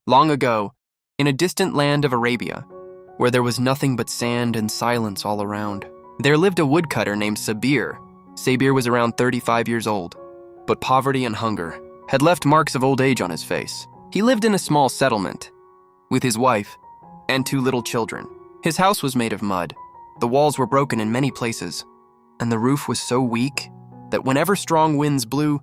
Long ago, in a distant land of Arabia, where there was nothing but sand and silence all around, there lived a woodcutter named Sabir. Sabir was around 35 years old, but poverty and hunger had left marks of old age on his face. He lived in a small settlement with his wife and 2 little children. His house was made of mud. The walls were broken in many places, and the roof was so weak that whenever strong winds blew,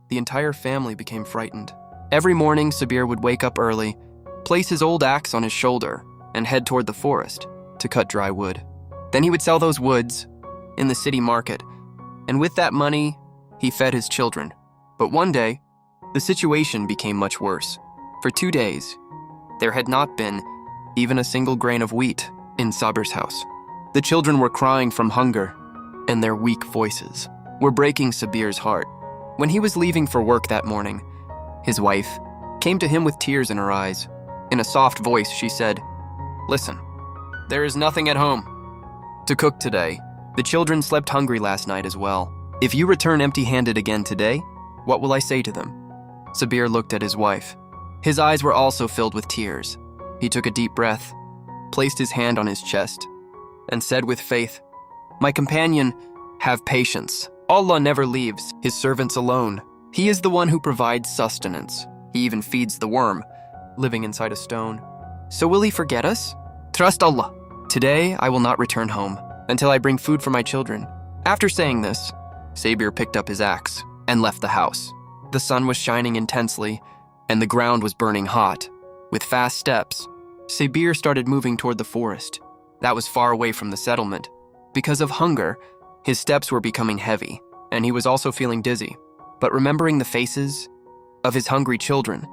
the entire family became frightened. Every morning, Sabir would wake up early, place his old axe on his shoulder, and head toward the forest to cut dry wood. Then he would sell those woods in the city market, and with that money, he fed his children. But one day, the situation became much worse. For 2 days, there had not been even a single grain of wheat in Sabir's house. The children were crying from hunger, and their weak voices were breaking Sabir's heart. When he was leaving for work that morning, his wife came to him with tears in her eyes. In a soft voice, she said, "Listen, there is nothing at home to cook today. The children slept hungry last night as well. If you return empty-handed again today, what will I say to them?" Sabir looked at his wife. His eyes were also filled with tears. He took a deep breath, placed his hand on his chest, and said with faith, "My companion, have patience. Allah never leaves his servants alone. He is the one who provides sustenance. He even feeds the worm, living inside a stone. So will he forget us? Trust Allah. Today, I will not return home until I bring food for my children." After saying this, Sabir picked up his axe and left the house. The sun was shining intensely, and the ground was burning hot. With fast steps, Sabir started moving toward the forest that was far away from the settlement. Because of hunger, his steps were becoming heavy, and he was also feeling dizzy. But remembering the faces of his hungry children,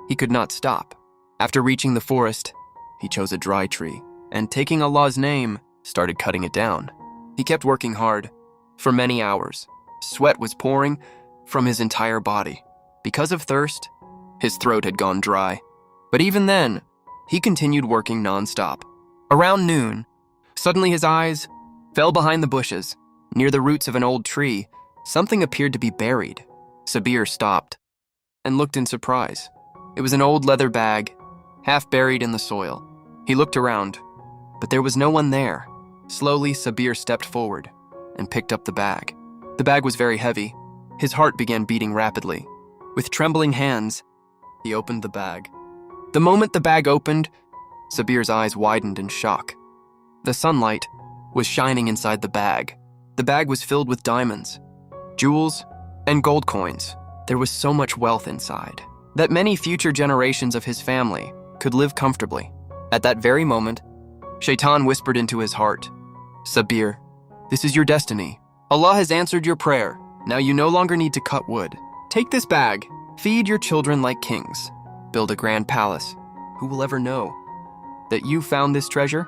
he could not stop. After reaching the forest, he chose a dry tree, and taking Allah's name, started cutting it down. He kept working hard for many hours. Sweat was pouring from his entire body. Because of thirst, his throat had gone dry. But even then, he continued working non-stop. Around noon, suddenly his eyes fell behind the bushes. Near the roots of an old tree, something appeared to be buried. Sabir stopped and looked in surprise. It was an old leather bag, half buried in the soil. He looked around, but there was no one there. Slowly, Sabir stepped forward and picked up the bag. The bag was very heavy. His heart began beating rapidly. With trembling hands, he opened the bag. The moment the bag opened, Sabir's eyes widened in shock. The sunlight was shining inside the bag. The bag was filled with diamonds, jewels, and gold coins. There was so much wealth inside that many future generations of his family could live comfortably. At that very moment, Shaitan whispered into his heart, "Sabir, this is your destiny. Allah has answered your prayer. Now you no longer need to cut wood. Take this bag, feed your children like kings, build a grand palace. Who will ever know that you found this treasure?"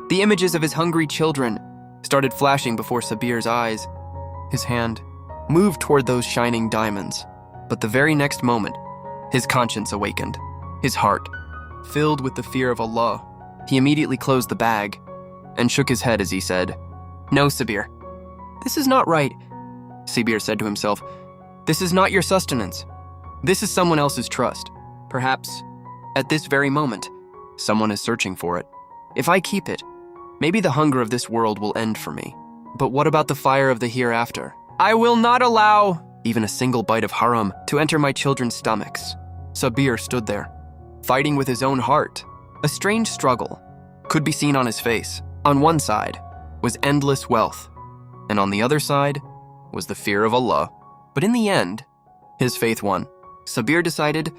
The images of his hungry children started flashing before Sabir's eyes. His hand moved toward those shining diamonds, but the very next moment, his conscience awakened. His heart filled with the fear of Allah. He immediately closed the bag and shook his head as he said, "No, Sabir, this is not right." Sabir said to himself, "This is not your sustenance. This is someone else's trust. Perhaps, at this very moment, someone is searching for it. If I keep it, maybe the hunger of this world will end for me. But what about the fire of the hereafter? I will not allow even a single bite of haram to enter my children's stomachs." Sabir stood there, fighting with his own heart. A strange struggle could be seen on his face. On one side was endless wealth, and on the other side was the fear of Allah. But in the end, his faith won. Sabir decided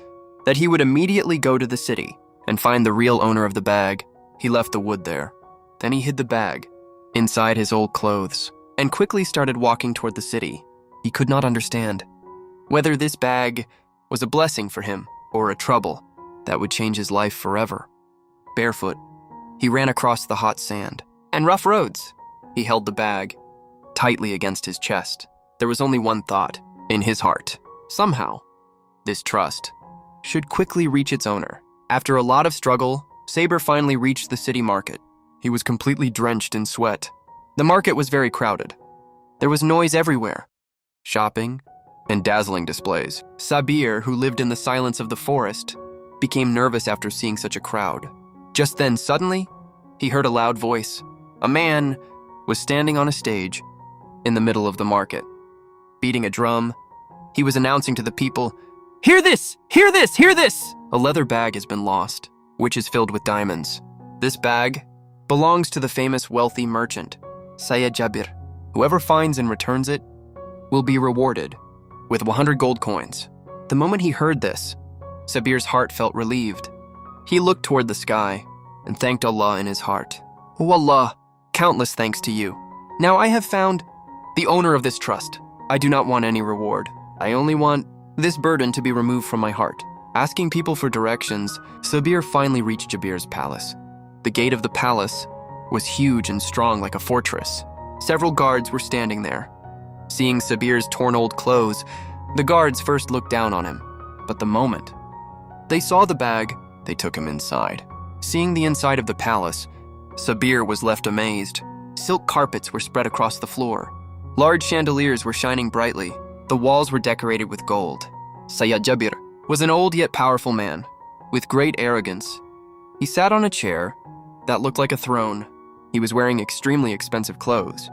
that he would immediately go to the city and find the real owner of the bag. He left the wood there. Then he hid the bag inside his old clothes and quickly started walking toward the city. He could not understand whether this bag was a blessing for him or a trouble that would change his life forever. Barefoot, he ran across the hot sand and rough roads. He held the bag tightly against his chest. There was only one thought in his heart. Somehow, this trust should quickly reach its owner. After a lot of struggle, Sabir finally reached the city market. He was completely drenched in sweat. The market was very crowded. There was noise everywhere, shopping and dazzling displays. Sabir, who lived in the silence of the forest, became nervous after seeing such a crowd. Just then, suddenly, he heard a loud voice. A man was standing on a stage in the middle of the market. Beating a drum, he was announcing to the people, "Hear this! Hear this! Hear this! A leather bag has been lost, which is filled with diamonds. This bag belongs to the famous wealthy merchant, Sayyid Jabir. Whoever finds and returns it will be rewarded with 100 gold coins." The moment he heard this, Sabir's heart felt relieved. He looked toward the sky and thanked Allah in his heart. "O Allah, countless thanks to you. Now I have found the owner of this trust. I do not want any reward. I only want this burden to be removed from my heart." Asking people for directions, Sabir finally reached Jabir's palace. The gate of the palace was huge and strong like a fortress. Several guards were standing there. Seeing Sabir's torn old clothes, the guards first looked down on him, but the moment they saw the bag, they took him inside. Seeing the inside of the palace, Sabir was left amazed. Silk carpets were spread across the floor. Large chandeliers were shining brightly. The walls were decorated with gold. Sayyid Jabir was an old yet powerful man, with great arrogance. He sat on a chair that looked like a throne. He was wearing extremely expensive clothes,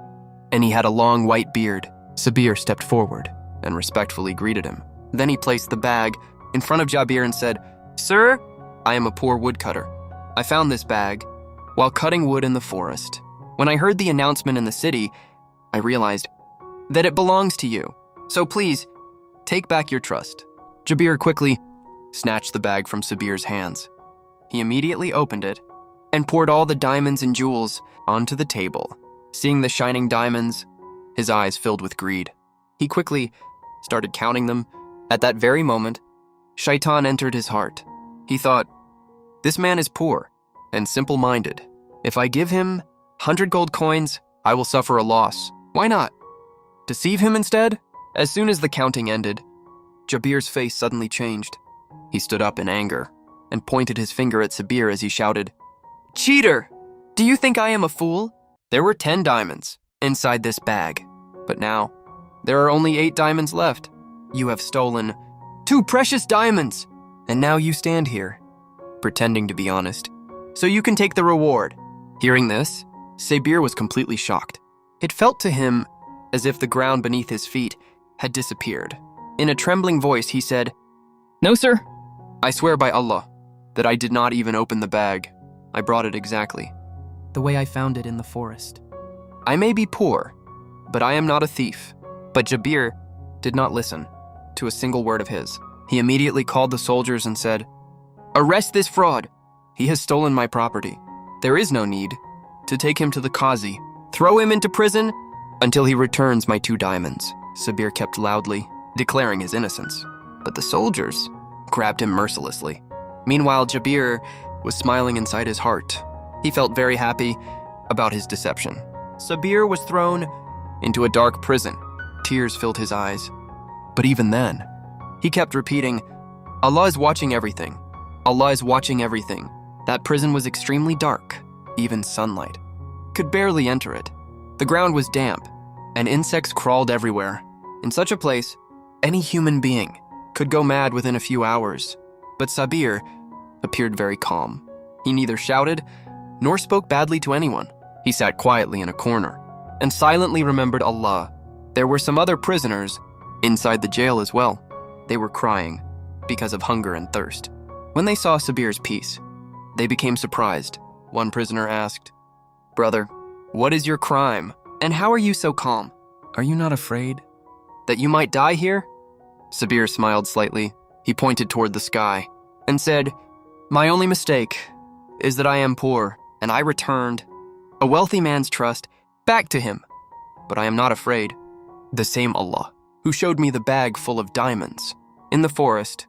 and he had a long white beard. Sabir stepped forward and respectfully greeted him. Then he placed the bag in front of Jabir and said, "Sir, I am a poor woodcutter. I found this bag while cutting wood in the forest. When I heard the announcement in the city, I realized that it belongs to you. So please, take back your trust." Jabir quickly snatched the bag from Sabir's hands. He immediately opened it and poured all the diamonds and jewels onto the table. Seeing the shining diamonds, his eyes filled with greed. He quickly started counting them. At that very moment, Shaitan entered his heart. He thought, "This man is poor and simple-minded. If I give him 100 gold coins, I will suffer a loss. Why not deceive him instead?" As soon as the counting ended, Jabir's face suddenly changed. He stood up in anger and pointed his finger at Sabir as he shouted, "Cheater! Do you think I am a fool? There were 10 diamonds inside this bag, but now there are only 8 diamonds left. You have stolen 2 precious diamonds, and now you stand here, pretending to be honest, so you can take the reward." Hearing this, Sabir was completely shocked. It felt to him as if the ground beneath his feet had disappeared. In a trembling voice, he said, "No, sir. I swear by Allah that I did not even open the bag. I brought it exactly the way I found it in the forest. I may be poor, but I am not a thief." But Jabir did not listen to a single word of his. He immediately called the soldiers and said, "Arrest this fraud. He has stolen my property. There is no need to take him to the Qazi. Throw him into prison until he returns my 2 diamonds." Sabir kept loudly declaring his innocence, but the soldiers grabbed him mercilessly. Meanwhile, Jabir was smiling inside his heart. He felt very happy about his deception. Sabir was thrown into a dark prison. Tears filled his eyes. But even then, he kept repeating, "Allah is watching everything. Allah is watching everything." That prison was extremely dark. Even sunlight could barely enter it. The ground was damp, and insects crawled everywhere. In such a place, any human being could go mad within a few hours. But Sabir appeared very calm. He neither shouted nor spoke badly to anyone. He sat quietly in a corner and silently remembered Allah. There were some other prisoners inside the jail as well. They were crying because of hunger and thirst. When they saw Sabir's peace, they became surprised. One prisoner asked, "Brother, what is your crime? And how are you so calm? Are you not afraid that you might die here?" Sabir smiled slightly. He pointed toward the sky and said, "My only mistake is that I am poor, and I returned a wealthy man's trust back to him. But I am not afraid. The same Allah who showed me the bag full of diamonds in the forest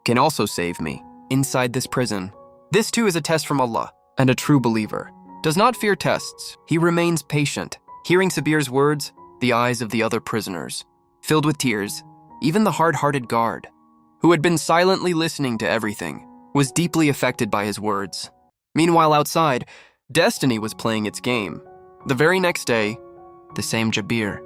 can also save me inside this prison. This too is a test from Allah, and a true believer does not fear tests. He remains patient." Hearing Sabir's words, the eyes of the other prisoners filled with tears. Even the hard-hearted guard, who had been silently listening to everything, was deeply affected by his words. Meanwhile, outside, destiny was playing its game. The very next day, the same Jabir,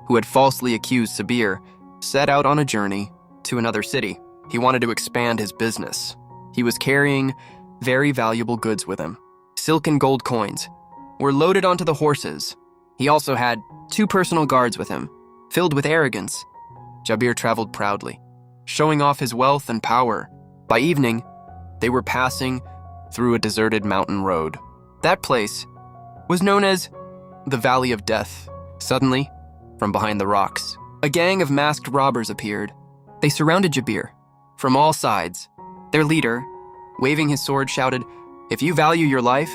who had falsely accused Sabir, set out on a journey to another city. He wanted to expand his business. He was carrying very valuable goods with him. Silk and gold coins were loaded onto the horses. He also had 2 personal guards with him. Filled with arrogance, Jabir traveled proudly, showing off his wealth and power. By evening, they were passing through a deserted mountain road. That place was known as the Valley of Death. Suddenly, from behind the rocks, a gang of masked robbers appeared. They surrounded Jabir from all sides. Their leader, waving his sword, shouted, "If you value your life,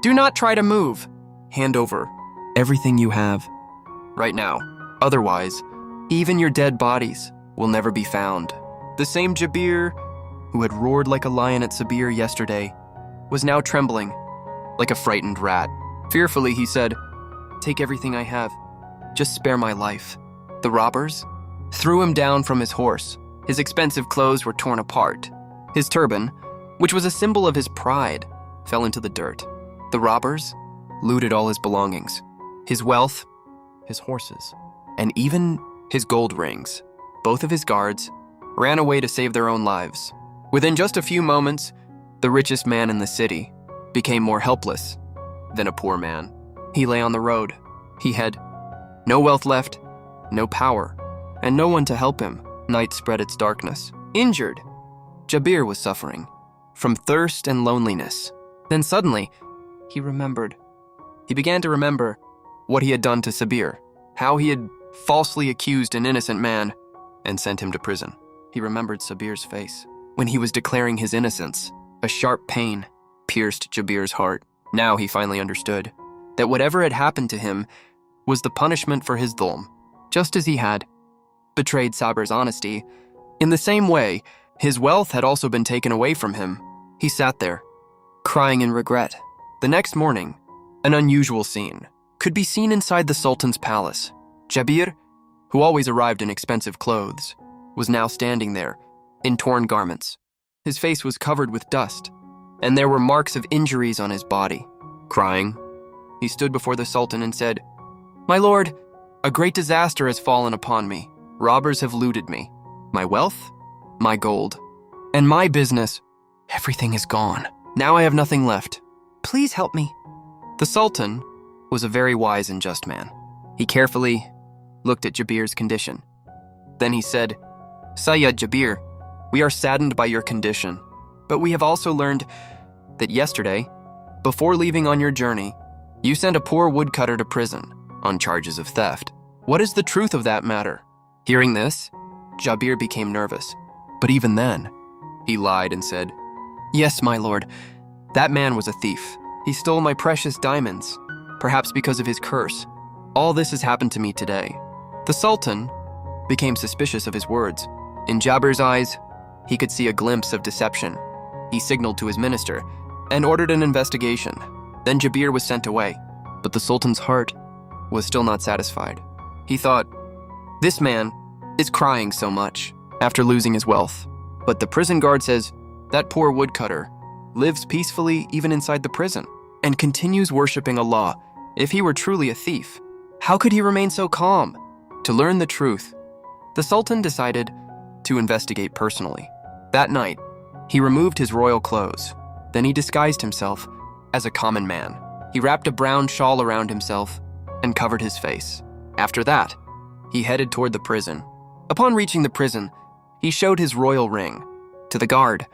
do not try to move. Hand over everything you have right now. Otherwise, even your dead bodies will never be found." The same Jabir who had roared like a lion at Sabir yesterday was now trembling like a frightened rat. Fearfully, he said, "Take everything I have. Just spare my life." The robbers threw him down from his horse. His expensive clothes were torn apart. His turban, which was a symbol of his pride, fell into the dirt. The robbers looted all his belongings, his wealth, his horses, and even his gold rings. Both of his guards ran away to save their own lives. Within just a few moments, the richest man in the city became more helpless than a poor man. He lay on the road. He had no wealth left, no power, and no one to help him. Night spread its darkness. Injured, Jabir was suffering from thirst and loneliness. Then suddenly, he remembered. He began to remember what he had done to Sabir, how he had falsely accused an innocent man and sent him to prison. He remembered Sabir's face. When he was declaring his innocence, a sharp pain pierced Jabir's heart. Now he finally understood that whatever had happened to him was the punishment for his dhulm. Just as he had betrayed Sabir's honesty, in the same way, his wealth had also been taken away from him. He sat there, crying in regret. The next morning, an unusual scene could be seen inside the Sultan's palace. Jabir, who always arrived in expensive clothes, was now standing there in torn garments. His face was covered with dust, and there were marks of injuries on his body. Crying, he stood before the Sultan and said, "My lord, a great disaster has fallen upon me. Robbers have looted me. My wealth, my gold, and my business, everything is gone. Now I have nothing left. Please help me." The Sultan was a very wise and just man. He carefully looked at Jabir's condition. Then he said, "Sayyid Jabir, we are saddened by your condition, but we have also learned that yesterday, before leaving on your journey, you sent a poor woodcutter to prison on charges of theft. What is the truth of that matter?" Hearing this, Jabir became nervous, but even then, he lied and said, "Yes, my lord, that man was a thief. He stole my precious diamonds, perhaps because of his curse. All this has happened to me today." The Sultan became suspicious of his words. In Jabir's eyes, he could see a glimpse of deception. He signaled to his minister and ordered an investigation. Then Jabir was sent away, but the Sultan's heart was still not satisfied. He thought, "This man is crying so much after losing his wealth, but the prison guard says that poor woodcutter lives peacefully even inside the prison and continues worshiping Allah. If he were truly a thief, how could he remain so calm?" To learn the truth, the Sultan decided to investigate personally. That night, he removed his royal clothes. Then he disguised himself as a common man. He wrapped a brown shawl around himself and covered his face. After that, he headed toward the prison. Upon reaching the prison, he showed his royal ring to the guard.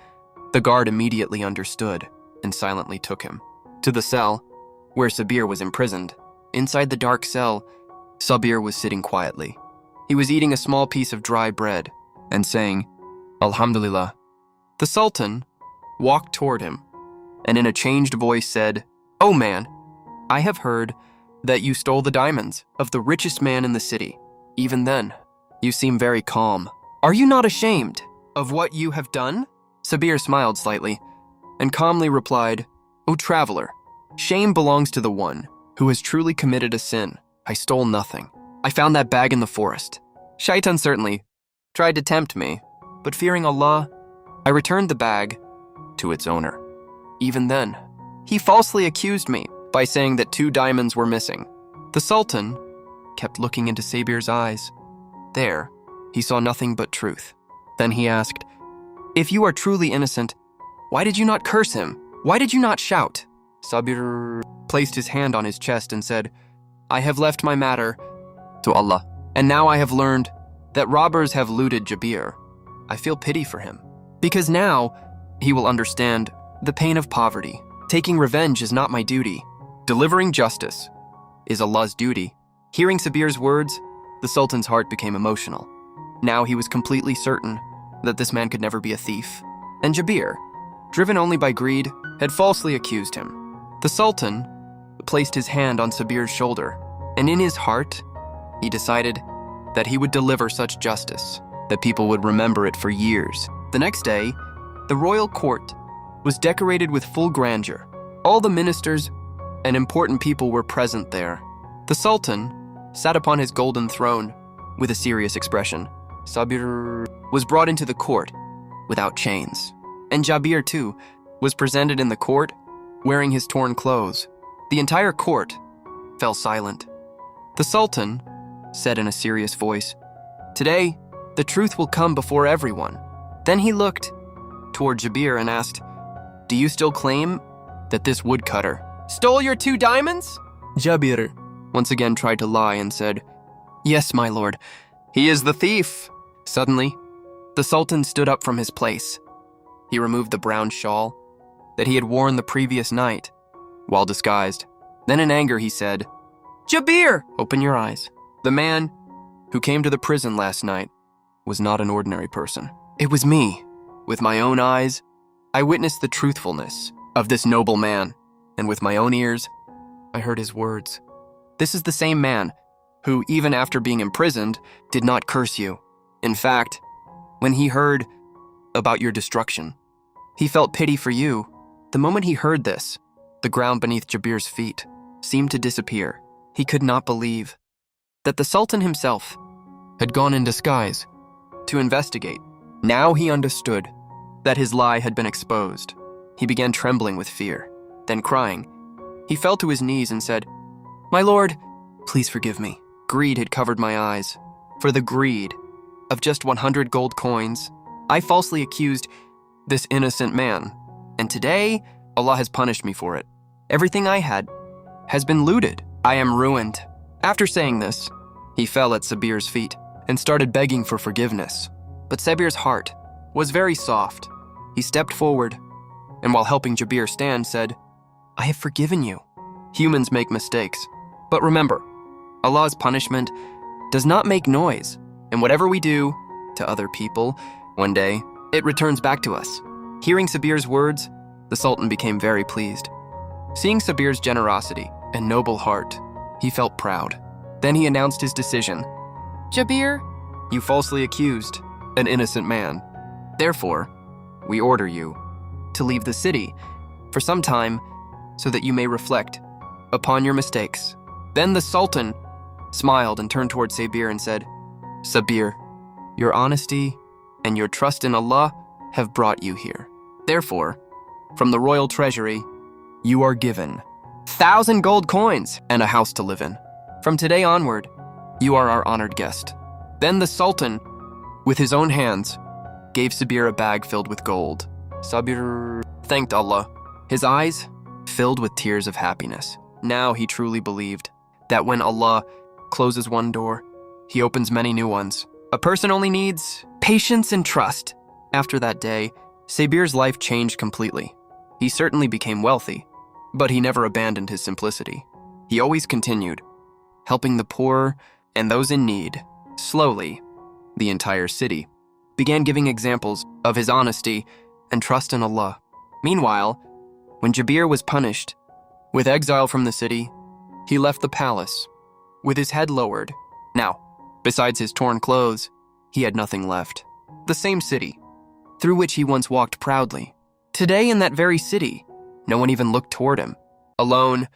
The guard immediately understood and silently took him to the cell where Sabir was imprisoned. Inside the dark cell, Sabir was sitting quietly. He was eating a small piece of dry bread and saying, "Alhamdulillah." The Sultan walked toward him and in a changed voice said, "Oh man, I have heard that you stole the diamonds of the richest man in the city. Even then, you seem very calm. Are you not ashamed of what you have done?" Sabir smiled slightly and calmly replied, "O traveler, shame belongs to the one who has truly committed a sin. I stole nothing. I found that bag in the forest. Shaitan certainly tried to tempt me, but fearing Allah, I returned the bag to its owner. Even then, he falsely accused me by saying that 2 diamonds were missing." The Sultan kept looking into Sabir's eyes. There, he saw nothing but truth. Then he asked, "If you are truly innocent, Why did you not curse him? Why did you not shout?" Sabir placed his hand on his chest and said, "I have left my matter to Allah, and now I have learned that robbers have looted Jabir. I feel pity for him, because now he will understand the pain of poverty. Taking revenge is not my duty. Delivering justice is Allah's duty." Hearing Sabir's words, the Sultan's heart became emotional. Now he was completely certain that this man could never be a thief, and Jabir, driven only by greed, had falsely accused him. The Sultan placed his hand on Sabir's shoulder, and in his heart, he decided that he would deliver such justice that people would remember it for years. The next day, the royal court was decorated with full grandeur. All the ministers and important people were present there. The Sultan sat upon his golden throne with a serious expression. Sabir was brought into the court without chains, and Jabir, too, was presented in the court wearing his torn clothes. The entire court fell silent. The Sultan said in a serious voice, "Today, the truth will come before everyone." Then he looked toward Jabir and asked, "Do you still claim that this woodcutter stole your 2 diamonds?" Jabir once again tried to lie and said, "Yes, my lord, he is the thief." Suddenly, the Sultan stood up from his place. He removed the brown shawl that he had worn the previous night while disguised. Then in anger he said, "Jabir, open your eyes. The man who came to the prison last night was not an ordinary person. It was me. With my own eyes, I witnessed the truthfulness of this noble man, and with my own ears, I heard his words. This is the same man who, even after being imprisoned, did not curse you. In fact, when he heard about your destruction, he felt pity for you. The moment he heard this, the ground beneath Jabir's feet seemed to disappear. He could not believe that the Sultan himself had gone in disguise to investigate. Now he understood that his lie had been exposed. He began trembling with fear. Then crying, he fell to his knees and said, "My lord, please forgive me. Greed had covered my eyes. For the greed of just 100 gold coins, I falsely accused this innocent man. And today, Allah has punished me for it. Everything I had has been looted. I am ruined." After saying this, he fell at Sabir's feet and started begging for forgiveness. But Sabir's heart was very soft. He stepped forward, and while helping Jabir stand, said, "I have forgiven you. Humans make mistakes. But remember, Allah's punishment does not make noise, and whatever we do to other people, one day, it returns back to us." Hearing Sabir's words, the Sultan became very pleased. Seeing Sabir's generosity and noble heart, he felt proud. Then he announced his decision. "Jabir, you falsely accused an innocent man. Therefore, we order you to leave the city for some time so that you may reflect upon your mistakes." Then the Sultan smiled and turned toward Sabir and said, "Sabir, your honesty and your trust in Allah have brought you here. Therefore, from the royal treasury, you are given 1,000 gold coins and a house to live in. From today onward, you are our honored guest." Then the Sultan, with his own hands, gave Sabir a bag filled with gold. Sabir thanked Allah, his eyes filled with tears of happiness. Now he truly believed that when Allah closes one door, he opens many new ones. A person only needs patience and trust. After that day, Sabir's life changed completely. He certainly became wealthy, but he never abandoned his simplicity. He always continued, helping the poor and those in need. Slowly, the entire city began giving examples of his honesty and trust in Allah. Meanwhile, when Jabir was punished with exile from the city, he left the palace with his head lowered. Now, besides his torn clothes, he had nothing left. The same city through which he once walked proudly. Today in that very city, no one even looked toward him. Alone,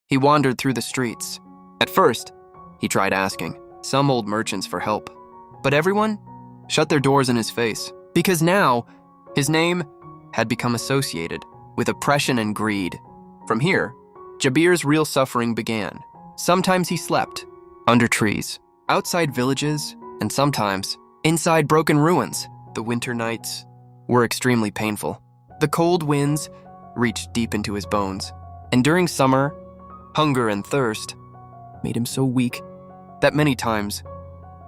he wandered through the streets. At first, he tried asking some old merchants for help, but everyone shut their doors in his face, because now his name had become associated with oppression and greed. From here, Jabir's real suffering began. Sometimes he slept under trees, outside villages, and sometimes inside broken ruins. The winter nights were extremely painful. The cold winds reached deep into his bones, and during summer, hunger and thirst made him so weak that many times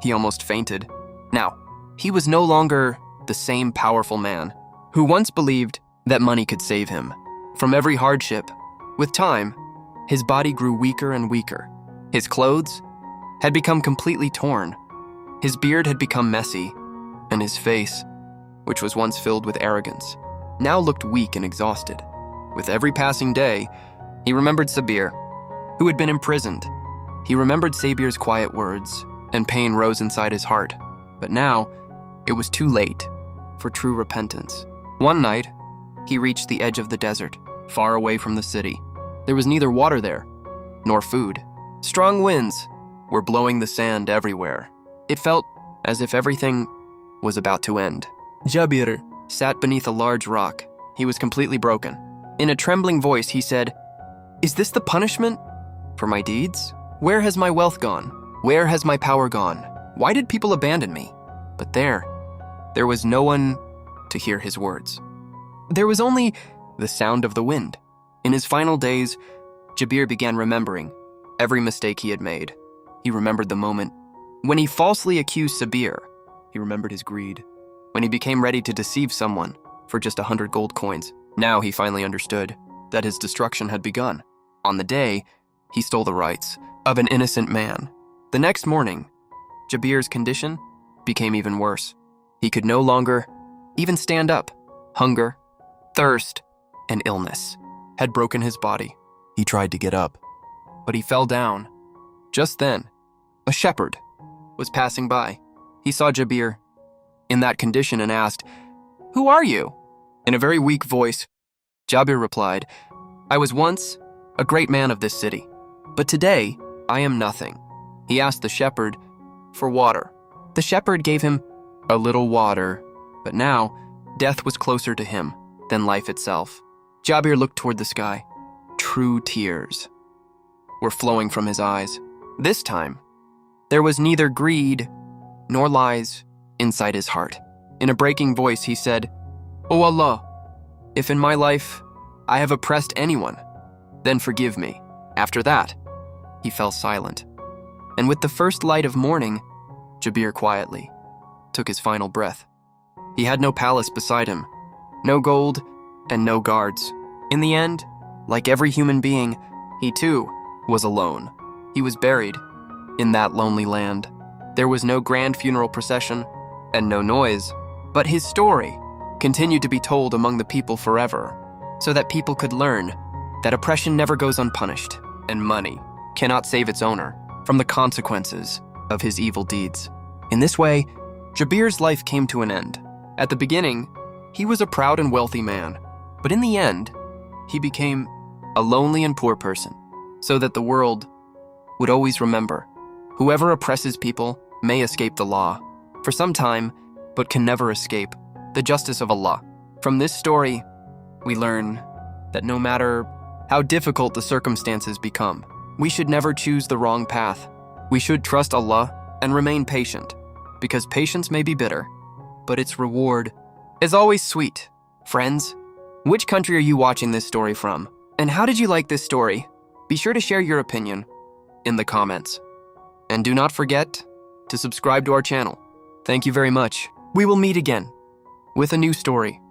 he almost fainted. Now, he was no longer the same powerful man who once believed that money could save him. From every hardship, with time, his body grew weaker and weaker. His clothes had become completely torn. His beard had become messy, and his face, which was once filled with arrogance, now looked weak and exhausted. With every passing day, he remembered Sabir, who had been imprisoned. He remembered Sabir's quiet words, and pain rose inside his heart. But now, it was too late for true repentance. One night, he reached the edge of the desert, far away from the city. There was neither water there, nor food. Strong winds were blowing the sand everywhere. It felt as if everything was about to end. Jabir sat beneath a large rock. He was completely broken. In a trembling voice, he said, "Is this the punishment for my deeds? Where has my wealth gone? Where has my power gone? Why did people abandon me?" But there was no one to hear his words. There was only the sound of the wind. In his final days, Jabir began remembering every mistake he had made. He remembered the moment when he falsely accused Sabir. He remembered his greed, when he became ready to deceive someone for just 100 gold coins. Now he finally understood that his destruction had begun. On the day, he stole the rights of an innocent man. The next morning, Jabir's condition became even worse. He could no longer even stand up. Hunger, thirst, and illness had broken his body. He tried to get up, but he fell down. Just then, a shepherd was passing by. He saw Jabir in that condition and asked, "Who are you?" In a very weak voice, Jabir replied, "I was once a great man of this city, but today I am nothing." He asked the shepherd for water. The shepherd gave him a little water, but now death was closer to him than life itself. Jabir looked toward the sky. True tears were flowing from his eyes. This time, there was neither greed nor lies inside his heart. In a breaking voice, he said, "O Allah, if in my life I have oppressed anyone, then forgive me." After that, he fell silent. And with the first light of morning, Jabir quietly took his final breath. He had no palace beside him, no gold, and no guards. In the end, like every human being, he too was alone. He was buried in that lonely land. There was no grand funeral procession and no noise, but his story continued to be told among the people forever, so that people could learn that oppression never goes unpunished, and money cannot save its owner from the consequences of his evil deeds. In this way, Jabir's life came to an end. At the beginning, he was a proud and wealthy man, but in the end, he became a lonely and poor person, so that the world would always remember, whoever oppresses people may escape the law for some time, but can never escape the justice of Allah. From this story, we learn that no matter how difficult the circumstances become, we should never choose the wrong path. We should trust Allah and remain patient, because patience may be bitter, but its reward is always sweet. Friends, which country are you watching this story from? And how did you like this story? Be sure to share your opinion in the comments. And do not forget to subscribe to our channel. Thank you very much. We will meet again with a new story.